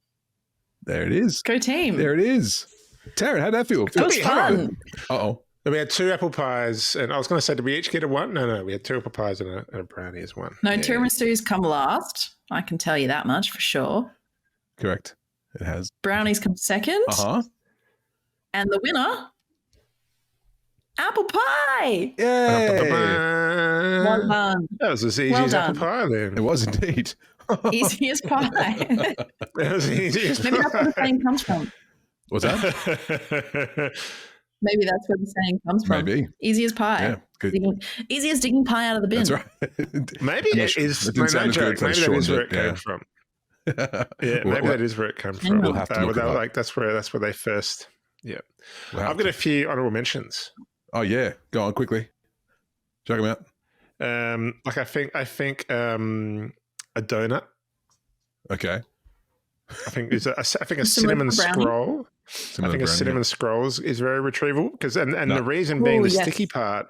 There it is. Go team. There it is. Taryn, how'd that feel? That was fun. Uh-oh. We had 2 apple pies, and I was going to say, did we each get a 1? No, we had 2 apple pies and a brownie as 1. No, tiramisu's come last. I can tell you that much for sure. Correct. It has. Brownies come second. Uh-huh. And the winner, apple pie. Yay! Well done. That was as easy as apple pie then. It was indeed. Easy as pie. That was easy as Maybe that's where the saying comes from. What's that? Maybe that's where the saying comes from. Maybe. Easy as pie. Yeah, good. Easy as digging pie out of the bin. That's right. Maybe it is. Maybe that is where it came from. Yeah, maybe that is where it came from. We'll have to look it up. Like that's where they first. Yeah, I've got a few honorable mentions. Oh yeah, go on quickly. Check them out. Like I think a donut. Okay. I think a cinnamon scroll. I think a cinnamon scrolls is very retrieval because the reason being the sticky part.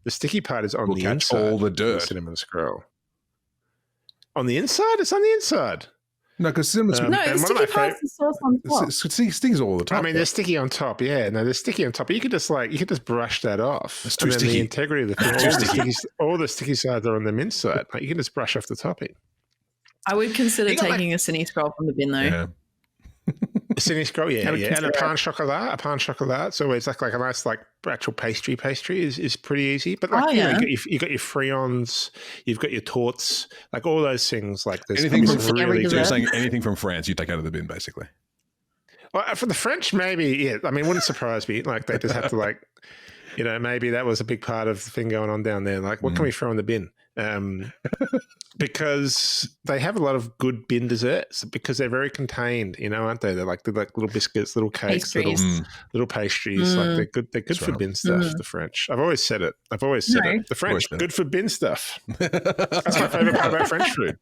The sticky part is on the inside. All the dirt. The cinnamon scroll. On the inside? It's on the inside. No, because cinnamon scroll. No, the sticky part is the sauce on top. It stings all the time. I mean, they're sticky on top. Yeah, no, they're sticky on top. But you could just brush that off. It's too sticky. The integrity of the thing. All the sticky sides are on the inside. Like you can just brush off the topping. I would consider taking a cine scroll from the bin though. Yeah. A cine scroll, yeah. And a pain chocolat. So it's like a nice actual pastry is pretty easy. But you got your friands, you've got your torts, like all those things. Like there's anything from so you're saying anything from France you take out of the bin, basically. Well, for the French, maybe, yeah. I mean, it wouldn't surprise me. Like they just have to maybe that was a big part of the thing going on down there. Like, what can we throw in the bin? Because they have a lot of good bin desserts because they're very contained, aren't they? They're like little biscuits, little cakes, little pastries. Like they're good. They're good for bin stuff. The French. I've always said it. The French good for bin stuff. That's my favorite part about French food.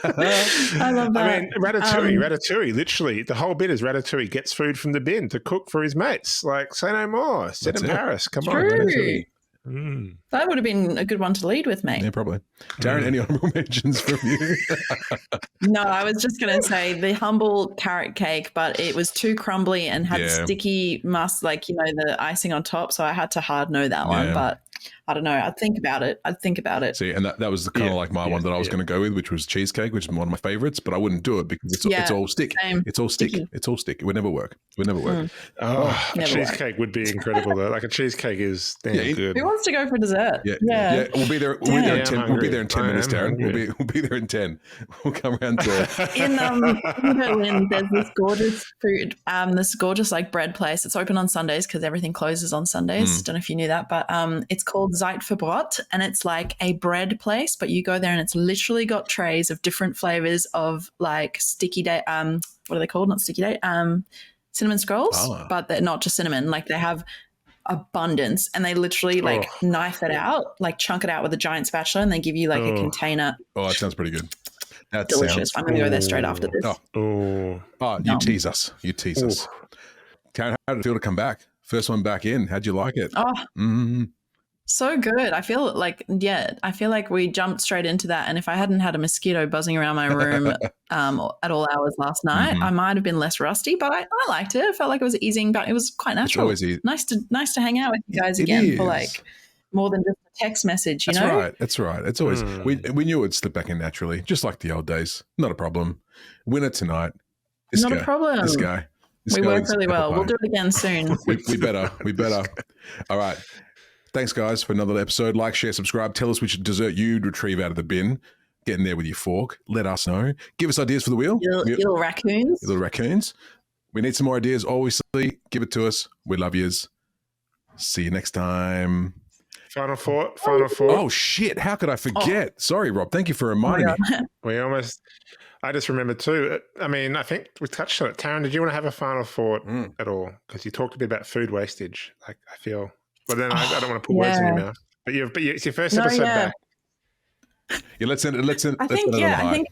I love that. I mean, ratatouille. Literally, the whole bit is Ratatouille gets food from the bin to cook for his mates. Like, say no more. Set in Paris. Come on, Ratatouille. That would have been a good one to lead with, mate. Yeah, probably. Darren, any honorable mentions from you? No, I was just going to say the humble carrot cake, but it was too crumbly and had sticky must, the icing on top. So I had to hard no that one. But I don't know. I'd think about it. See, and that was kind of like my one that I was going to go with, which was cheesecake, which is one of my favorites. But I wouldn't do it because it's all stick. Same. It's all stick. Sticky. It's all stick. It would never work. Oh, a cheesecake would be incredible though. Like a cheesecake is damn good. Who wants to go for dessert? Yeah. We'll be there. We'll be there in 10 minutes, Taryn. We'll be there in 10. We'll come around to in Berlin. There's this gorgeous food, this gorgeous bread place. It's open on Sundays because everything closes on Sundays. Don't know if you knew that, but it's called Zeitverbrot, and it's like a bread place. But you go there and it's literally got trays of different flavors of sticky date. What are they called? Not sticky date. Cinnamon scrolls, but they're not just cinnamon. Like they have abundance, and they literally knife it out, chunk it out with a giant spatula, and they give you a container. Oh, that sounds pretty good. That delicious. I'm going to go there straight after this. You tease us. Taryn, how did it feel to come back? First one back in. How'd you like it? So good. I feel like we jumped straight into that. And if I hadn't had a mosquito buzzing around my room at all hours last night, I might have been less rusty, but I liked it. I felt like it was easing, but it was quite natural. It's always nice to hang out with you guys again for more than just a text message, you know? That's right. It's always, we knew it would slip back in naturally, just like the old days. Not a problem. Winner tonight. Not a problem. This guy. We work really well. We'll do it again soon. We better. All right. Thanks, guys, for another episode. Like, share, subscribe. Tell us which dessert you'd retrieve out of the bin. Get in there with your fork. Let us know. Give us ideas for the wheel. Little raccoons. Little raccoons. We need some more ideas. Obviously, give it to us. We love yous. See you next time. Final thought. Oh, shit. How could I forget? Sorry, Rob. Thank you for reminding me. I just remembered too. I mean, I think we touched on it. Taryn, did you want to have a final thought at all? Because you talked a bit about food wastage. I feel... But then I don't want to put words in your mouth. But it's your first episode back. Yeah, let's end it. I think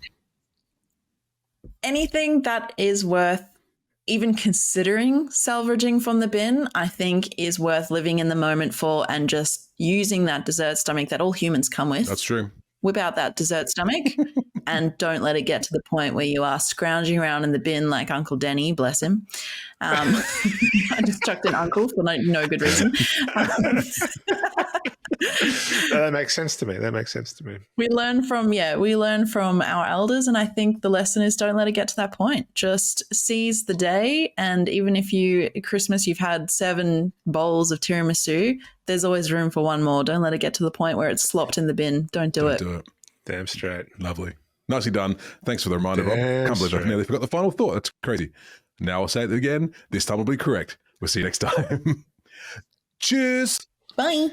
anything that is worth even considering salvaging from the bin, I think is worth living in the moment for and just using that dessert stomach that all humans come with. That's true. Whip out that dessert stomach and don't let it get to the point where you are scrounging around in the bin like Uncle Denny, bless him. I just chucked an uncle for no good reason. That makes sense to me. We learn from our elders, and I think the lesson is don't let it get to that point. Just seize the day, and even if Christmas you've had 7 bowls of tiramisu, there's always room for one more. Don't let it get to the point where it's slopped in the bin. Don't do it. Damn straight. Lovely. Nicely done. Thanks for the reminder, Rob. Can't believe I've nearly forgot the final thought. That's crazy. Now I'll say it again. This time will be correct. We'll see you next time. Cheers. Bye.